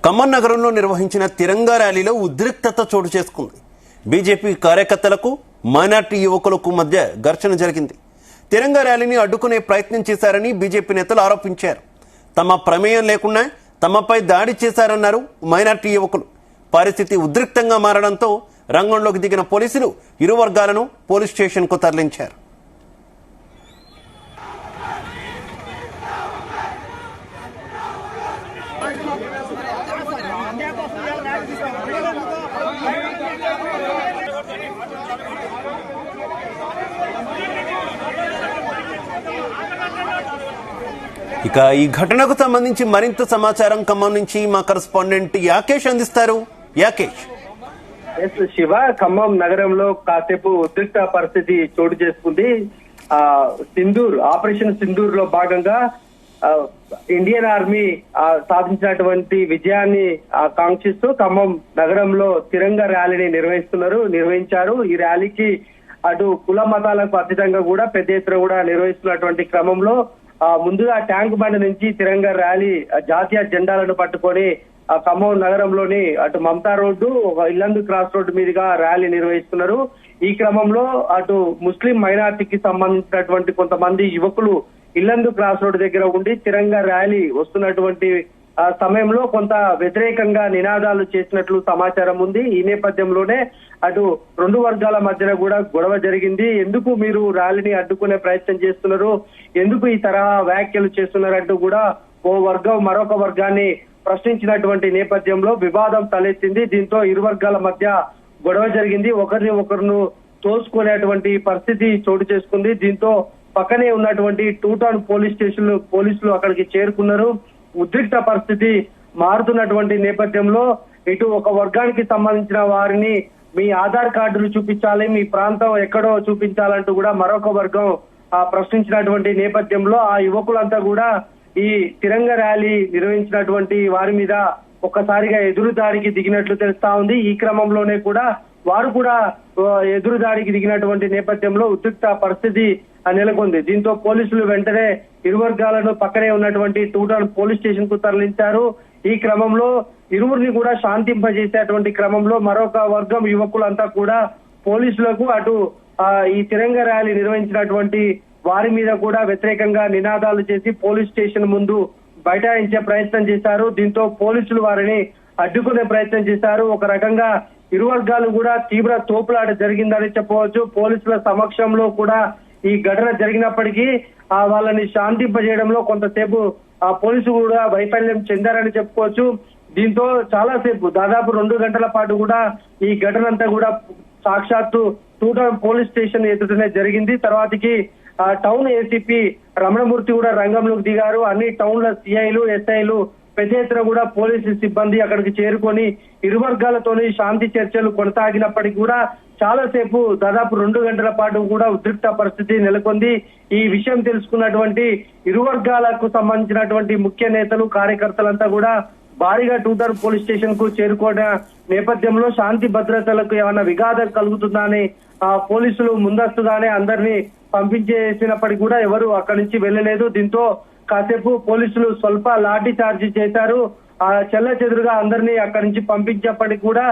ఖమ్మం నగరంలో నిర్వహించిన తిరంగా ర్యాలీలో ఉద్రిక్తత చోటు చేసుకుంది. బీజేపీ కార్యకర్తలకు మైనార్టీ యువకులకు మధ్య ఘర్షణ జరిగింది. తిరంగా ర్యాలీని అడ్డుకునే ప్రయత్నం చేశారని బీజేపీ నేతలు ఆరోపించారు. తమ ప్రమేయం లేకుండా తమపై దాడి చేశారన్నారు మైనార్టీ యువకులు. పరిస్థితి ఉద్రిక్తంగా మారడంతో రంగంలోకి దిగిన పోలీసులు ఇరు వర్గాలను పోలీస్ స్టేషన్కు తరలించారు. ఇక ఈ ఘటనకు సంబంధించి మరింత సమాచారం ఖమ్మం నుంచి మా కరెస్పాండెంట్ యాకేష్ అందిస్తారు. యాకేష్. శివ, ఖమ్మం నగరంలో కాసేపు ఉద్రిక్త పరిస్థితి చోటు చేసుకుంది. సింధూర్ ఆపరేషన్ సింధూర్ లో భాగంగా ఇండియన్ ఆర్మీ సాధించినటువంటి విజయాన్ని కాంక్షిస్తూ ఖమ్మం నగరంలో తిరంగా ర్యాలీని నిర్వహించారు. ఈ ర్యాలీకి అటు కుల మతాలకు అతీతంగా కూడా పెద్ద ఎత్తున కూడా నిర్వహిస్తున్నటువంటి క్రమంలో ముందుగా ట్యాంక్ బండ్ నుంచి తిరంగా ర్యాలీ జాతీయ జెండాలను పట్టుకొని ఖమ్మం నగరంలోని అటు Mamata road, Yellandu cross road మీదుగా ర్యాలీ నిర్వహిస్తున్నారు. ఈ క్రమంలో అటు ముస్లిం మైనార్టీకి సంబంధించినటువంటి కొంతమంది యువకులు ఇల్లందు క్రాస్ రోడ్డు దగ్గర ఉండి తిరంగా ర్యాలీ వస్తున్నటువంటి సమయంలో కొంత వ్యతిరేకంగా నినాదాలు చేసినట్లు సమాచారం ఉంది. ఈ నేపథ్యంలోనే అటు రెండు వర్గాల మధ్యన కూడా గొడవ జరిగింది. ఎందుకు మీరు ర్యాలీని అడ్డుకునే ప్రయత్నం చేస్తున్నారు, ఎందుకు ఈ తరహా వ్యాఖ్యలు చేస్తున్నారంటూ కూడా ఓ వర్గం మరొక వర్గాన్ని ప్రశ్నించినటువంటి నేపథ్యంలో వివాదం తలెత్తింది. దీంతో ఇరు వర్గాల మధ్య గొడవ జరిగింది. ఒకరిని ఒకరును తోసుకునేటువంటి పరిస్థితి చోటు చేసుకుంది. దీంతో పక్కనే ఉన్నటువంటి టూ టౌన్ పోలీస్ స్టేషన్ పోలీసులు అక్కడికి చేరుకున్నారు. ఉద్రిక్త పరిస్థితి మారుతున్నటువంటి నేపథ్యంలో ఇటు ఒక వర్గానికి సంబంధించిన వారిని మీ ఆధార్ కార్డులు చూపించాలి, మీ ప్రాంతం ఎక్కడో చూపించాలంటూ కూడా మరొక వర్గం ప్రశ్నించినటువంటి నేపథ్యంలో ఆ యువకులంతా కూడా ఈ తిరంగా ర్యాలీ నిర్వహించినటువంటి వారి మీద ఒక్కసారిగా ఎదురుదాడికి దిగినట్లు తెలుస్తా ఉంది. ఈ క్రమంలోనే కూడా వారు కూడా ఎదురుదాడికి దిగినటువంటి నేపథ్యంలో ఉద్రిక్త పరిస్థితి నెలకొంది. దీంతో పోలీసులు వెంటనే ఇరు వర్గాలను పక్కనే ఉన్నటువంటి టూ టౌన్ పోలీస్ స్టేషన్ కు తరలించారు. ఈ క్రమంలో ఇరువురిని కూడా శాంతింపజేసేటువంటి క్రమంలో మరొక వర్గం యువకులంతా కూడా పోలీసులకు అటు ఈ తిరంగా ర్యాలీ నిర్వహించినటువంటి వారి మీద కూడా వ్యతిరేకంగా నినాదాలు చేసి పోలీస్ స్టేషన్ ముందు బైఠాయించే ప్రయత్నం చేశారు. దీంతో పోలీసులు వారిని అడ్డుకునే ప్రయత్నం చేశారు. ఒక రకంగా ఇరు వర్గాలు కూడా తీవ్ర తోపులాట జరిగిందని చెప్పవచ్చు. పోలీసుల సమక్షంలో కూడా ఈ ఘటన జరిగినప్పటికీ వాళ్ళని శాంతింపజేయడంలో కొంతసేపు పోలీసులు కూడా వైఫల్యం చెందారని చెప్పుకోవచ్చు. దీంతో చాలాసేపు దాదాపు 2 గంటల పాటు కూడా ఈ ఘటన అంతా కూడా సాక్షాత్తు టూ టౌన్ పోలీస్ స్టేషన్ ఎదుటనే జరిగింది. తర్వాతకి టౌన్ ఏసీపీ రమణమూర్తి కూడా రంగంలోకి దిగారు. అన్ని టౌన్ల సిఐలు, ఎస్ఐలు పెద్ద ఎత్తున కూడా పోలీసు సిబ్బంది అక్కడికి చేరుకొని ఇరు వర్గాలతోని శాంతి చర్చలు కొనసాగినప్పటికీ కూడా చాలాసేపు దాదాపు 2 గంటల పాటు కూడా ఉద్రిక్త పరిస్థితి నెలకొంది. ఈ విషయం తెలుసుకున్నటువంటి ఇరు వర్గాలకు సంబంధించినటువంటి ముఖ్య నేతలు, కార్యకర్తలంతా కూడా భారీగా టూ టౌన్ పోలీస్ స్టేషన్ కు చేరుకున్న నేపథ్యంలో శాంతి భద్రతలకు ఏమైనా విఘాతం కలుగుతుందా అని పోలీసులు ముందస్తుగానే అందరినీ పంపించేసినప్పటికీ కూడా ఎవరు అక్కడి నుంచి వెళ్లలేదు. దీంతో కాసేపు పోలీసులు స్వల్ప లాఠీ చార్జీ చేశారు. చెల్ల చెదురుగా అందరినీ అక్కడి నుంచి పంపించేప్పటికీ కూడా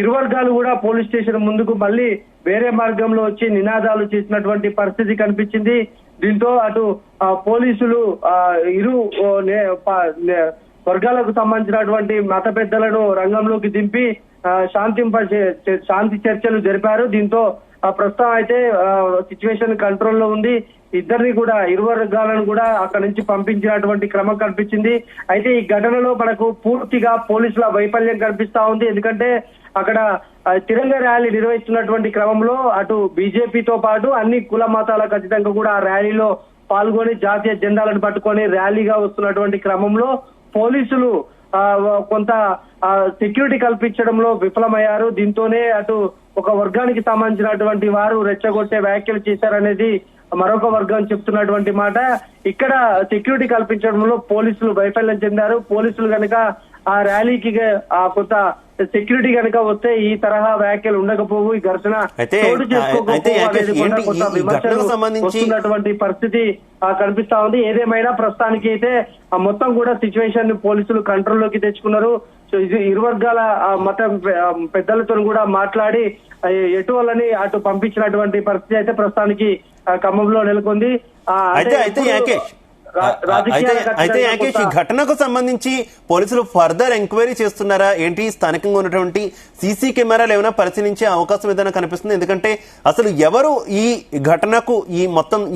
ఇరు వర్గాలు కూడా పోలీస్ స్టేషన్ ముందుకు మళ్ళీ వేరే మార్గంలో వచ్చి నినాదాలు చేసినటువంటి పరిస్థితి కనిపించింది. దీంతో అటు పోలీసులు ఇరు వర్గాలకు సంబంధించినటువంటి మత పెద్దలను రంగంలోకి దింపి శాంతి చర్చలు జరిపారు. దీంతో ప్రస్తుతం అయితే సిచ్యువేషన్ కంట్రోల్లో ఉంది. ఇద్దరిని కూడా ఇరు వర్గాలను కూడా అక్కడి నుంచి పంపించినటువంటి క్రమం కనిపించింది. అయితే ఈ ఘటనలో మనకు పూర్తిగా పోలీసుల వైఫల్యం కనిపిస్తా ఉంది. ఎందుకంటే అక్కడ తిరంగా ర్యాలీ నిర్వహిస్తున్నటువంటి క్రమంలో అటు బీజేపీతో పాటు అన్ని కుల మతాలకు ఖచ్చితంగా కూడా ఆ ర్యాలీలో పాల్గొని జాతీయ జెండాలను పట్టుకొని ర్యాలీగా వస్తున్నటువంటి క్రమంలో పోలీసులు కొంత సెక్యూరిటీ కల్పించడంలో విఫలమయ్యారు. దీంతోనే అటు ఒక వర్గానికి సంబంధించినటువంటి వారు రెచ్చగొట్టే వ్యాఖ్యలు చేశారనేది మరొక వర్గం చెప్తున్నటువంటి మాట. ఇక్కడ సెక్యూరిటీ కల్పించడంలో పోలీసులు వైఫల్యం చెందారు. పోలీసులు కనుక ఆ ర్యాలీకి కొంత సెక్యూరిటీ కనుక వస్తే ఈ తరహా వ్యాఖ్యలు ఉండకపోవు, ఈ ఘర్షణ చోటు వస్తున్నటువంటి పరిస్థితి కనిపిస్తా ఉంది. ఏదేమైనా ప్రస్తుతానికి అయితే మొత్తం కూడా సిచ్యువేషన్ పోలీసులు కంట్రోల్లోకి తెచ్చుకున్నారు. సో ఇది ఇరు వర్గాల మత పెద్దలతో కూడా మాట్లాడి ఎటువలని అటు పంపించినటువంటి పరిస్థితి అయితే ప్రస్తుతానికి ఖమ్మంలో నెలకొంది. అయితే యాకేష్, ఈ ఘటనకు సంబంధించి పోలీసులు ఫర్దర్ ఎంక్వైరీ చేస్తున్నారా ఏంటి? స్థానికంగా ఉన్నటువంటి సీసీ కెమెరాలు ఏమైనా పరిశీలించే అవకాశం ఏదైనా కనిపిస్తుంది? ఎందుకంటే అసలు ఎవరు ఈ ఘటనకు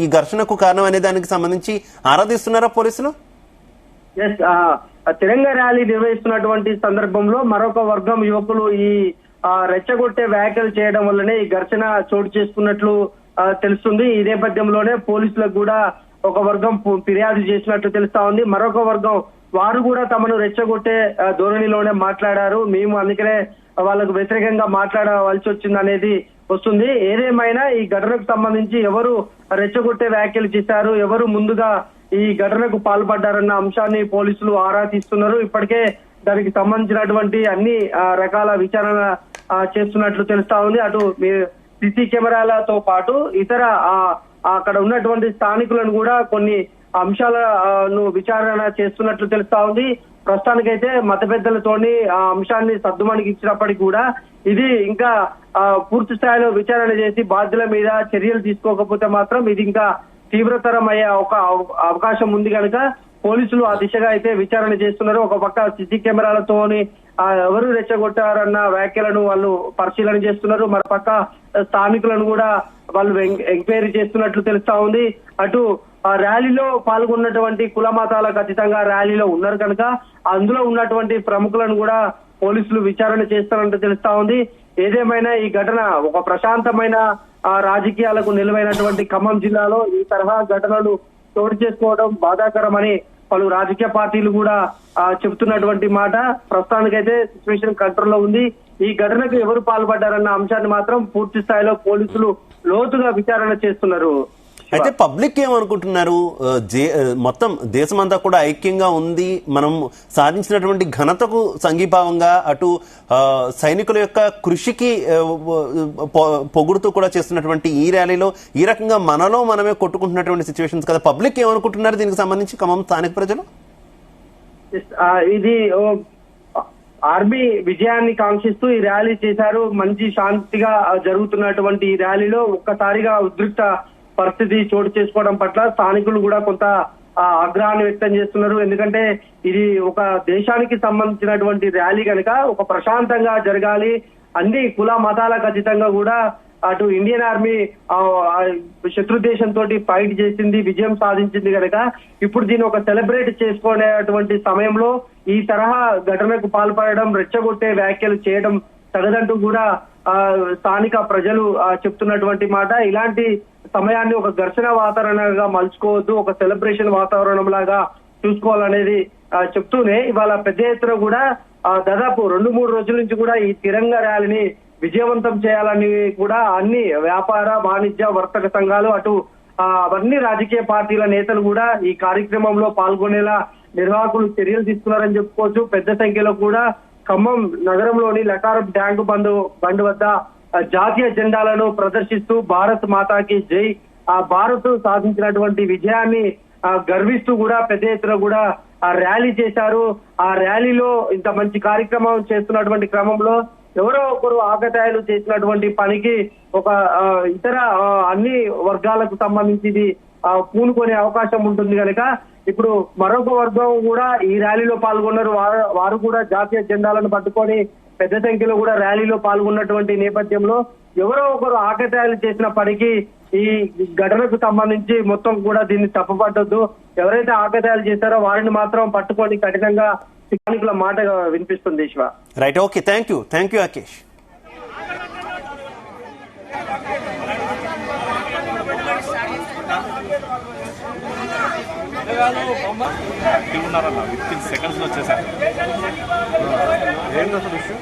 ఈ ఘర్షణకు కారణం అనే దానికి సంబంధించి ఆరాధిస్తున్నారా పోలీసులు? ఎస్, తిరంగ ర్యాలీ నిర్వహిస్తున్నటువంటి సందర్భంలో మరొక వర్గం యువకులు ఈ రెచ్చగొట్టే వ్యాఖ్యలు చేయడం వల్లనే ఈ ఘర్షణ చోటు చేసుకున్నట్లు తెలుస్తుంది. ఈ నేపథ్యంలోనే పోలీసులకు కూడా ఒక వర్గం ఫిర్యాదు చేసినట్లు తెలుస్తా ఉంది. మరొక వర్గం వారు కూడా తమను రెచ్చగొట్టే ధోరణిలోనే మాట్లాడారు, మేము అందుకనే వాళ్ళకు వ్యతిరేకంగా మాట్లాడవలసి వచ్చింది అనేది వస్తుంది. ఏదేమైనా ఈ ఘటనకు సంబంధించి ఎవరు రెచ్చగొట్టే వ్యాఖ్యలు చేశారు, ఎవరు ముందుగా ఈ ఘటనకు పాల్పడ్డారన్న అంశాన్ని పోలీసులు ఆరా తీస్తున్నారు. ఇప్పటికే దానికి సంబంధించినటువంటి అన్ని రకాల విచారణ చేస్తున్నట్లు తెలుస్తా ఉంది. అటు సీసీ కెమెరాలతో పాటు ఇతర అక్కడ ఉన్నటువంటి స్థానికులను కూడా కొన్ని అంశాలను విచారణ చేస్తున్నట్లు తెలుస్తా ఉంది. ప్రస్తుతానికైతే మత పెద్దలతోని ఆ అంశాన్ని సద్దుమణిగించినప్పటికీ కూడా ఇది ఇంకా పూర్తి స్థాయిలో విచారణ చేసి బాధ్యుల మీద చర్యలు తీసుకోకపోతే మాత్రం ఇది ఇంకా తీవ్రతరం అయ్యే ఒక అవకాశం ఉంది కనుక పోలీసులు ఆ దిశగా అయితే విచారణ చేస్తున్నారు. ఒక పక్క సీసీ కెమెరాలతోని ఎవరు రెచ్చగొట్టారన్న వ్యాఖ్యలను వాళ్ళు పరిశీలన చేస్తున్నారు. మరోపక్క స్థానికులను కూడా వాళ్ళు ఎంక్వైరీ చేస్తున్నట్లు తెలుస్తా ఉంది. అటు ర్యాలీలో పాల్గొన్నటువంటి కుల మతాలకు అతీతంగా ర్యాలీలో ఉన్నారు కనుక అందులో ఉన్నటువంటి ప్రముఖులను కూడా పోలీసులు విచారణ చేస్తారంటూ తెలుస్తా ఉంది. ఏదేమైనా ఈ ఘటన ఒక ప్రశాంతమైన రాజకీయాలకు నిలువైనటువంటి ఖమ్మం జిల్లాలో ఈ తరహా ఘటనలు చోటు చేసుకోవడం బాధాకరమని పలు రాజకీయ పార్టీలు కూడా చెబుతున్నటువంటి మాట. ప్రస్తుతానికైతే సిచ్యువేషన్ కంట్రోల్లో ఉంది. ఈ ఘటనకు ఎవరు పాల్పడ్డారన్న అంశాన్ని మాత్రం పూర్తి స్థాయిలో పోలీసులు లోతుగా విచారణ చేస్తున్నారు. అయితే పబ్లిక్ ఏమనుకుంటున్నారు? మొత్తం దేశమంతా కూడా ఐక్యంగా ఉంది, మనం సాధించినటువంటి ఘనతకు సంఘీభావంగా అటు సైనికుల యొక్క కృషికి పొగుడుతూ కూడా చేస్తున్నటువంటి ఈ ర్యాలీలో ఈ రకంగా మనలో మనమే కొట్టుకుంటున్నటువంటి సిచ్యువేషన్స్ కదా. పబ్లిక్ ఏమనుకుంటున్నారు దీనికి సంబంధించి ఖమ్మం స్థానిక ప్రజలు? ఇది ఆర్మీ విజయాన్ని కాంక్షిస్తూ ఈ ర్యాలీ చేశారు. మంచి శాంతిగా జరుగుతున్నటువంటి ఈ ర్యాలీలో ఒక్కసారిగా ఉద్రిక్త పరిస్థితి చోటు చేసుకోవడం పట్ల స్థానికులు కూడా కొంత ఆగ్రహాన్ని వ్యక్తం చేస్తున్నారు. ఎందుకంటే ఇది ఒక దేశానికి సంబంధించినటువంటి ర్యాలీ కనుక ఒక ప్రశాంతంగా జరగాలి, అన్ని కుల మతాలకు అతీతంగా కూడా అటు ఇండియన్ ఆర్మీ శత్రు దేశంతో ఫైట్ చేసింది, విజయం సాధించింది కనుక ఇప్పుడు దీన్ని ఒక సెలబ్రేట్ చేసుకునేటువంటి సమయంలో ఈ తరహా ఘటనకు పాల్పడడం, రెచ్చగొట్టే వ్యాఖ్యలు చేయడం తగదంటూ కూడా స్థానిక ప్రజలు చెప్తున్నటువంటి మాట. ఇలాంటి సమయాన్ని ఒక ఘర్షణ వాతావరణంగా మలుచుకోవద్దు, ఒక సెలబ్రేషన్ వాతావరణం లాగా చూసుకోవాలనేది చెప్తూనే ఇవాళ పెద్ద ఎత్తున కూడా దాదాపు 2-3 రోజుల నుంచి కూడా ఈ తిరంగ ర్యాలీని విజయవంతం చేయాలని కూడా అన్ని వ్యాపార వాణిజ్య వర్తక సంఘాలు అటు అవన్నీ రాజకీయ పార్టీల నేతలు కూడా ఈ కార్యక్రమంలో పాల్గొనేలా నిర్వాహకులు చర్యలు తీసుకున్నారని చెప్పుకోవచ్చు. పెద్ద సంఖ్యలో కూడా ఖమ్మం నగరంలోని లకారం ట్యాంకు బండ్ వద్ద జాతీయ జెండాలను ప్రదర్శిస్తూ భారత్ మాతాకి జై, ఆ భారత్ సాధించినటువంటి విజయాన్ని గర్విస్తూ కూడా పెద్ద ఎత్తున కూడా ర్యాలీ చేశారు. ఆ ర్యాలీలో ఇంత మంచి కార్యక్రమం చేస్తున్నటువంటి క్రమంలో ఎవరో ఒకరు ఆకతాయిలు చేసినటువంటి పనికి ఒక ఇతర అన్ని వర్గాలకు సంబంధించి పూనుకునే అవకాశం ఉంటుంది కనుక ఇప్పుడు మరొక వర్గం కూడా ఈ ర్యాలీలో పాల్గొన్నారు. వారు కూడా జాతీయ జెండాలను పట్టుకొని పెద్ద సంఖ్యలో కూడా ర్యాలీలో పాల్గొన్నటువంటి నేపథ్యంలో ఎవరో ఒకరు ఆకతాయిలు చేసిన పనికి ఈ ఘటనకు సంబంధించి మొత్తం కూడా దీన్ని తప్పుపట్టొద్దు, ఎవరైతే ఆకతాయిలు చేశారో వారిని మాత్రం పట్టుకొని కఠినంగా స్థానికుల మాట వినిపిస్తుంది. Shiva, right, okay, thank you Rakesh. ఉన్నారన్న 15 seconds లో వచ్చేసారు. ఏంటి అసలు ఇష్యూ?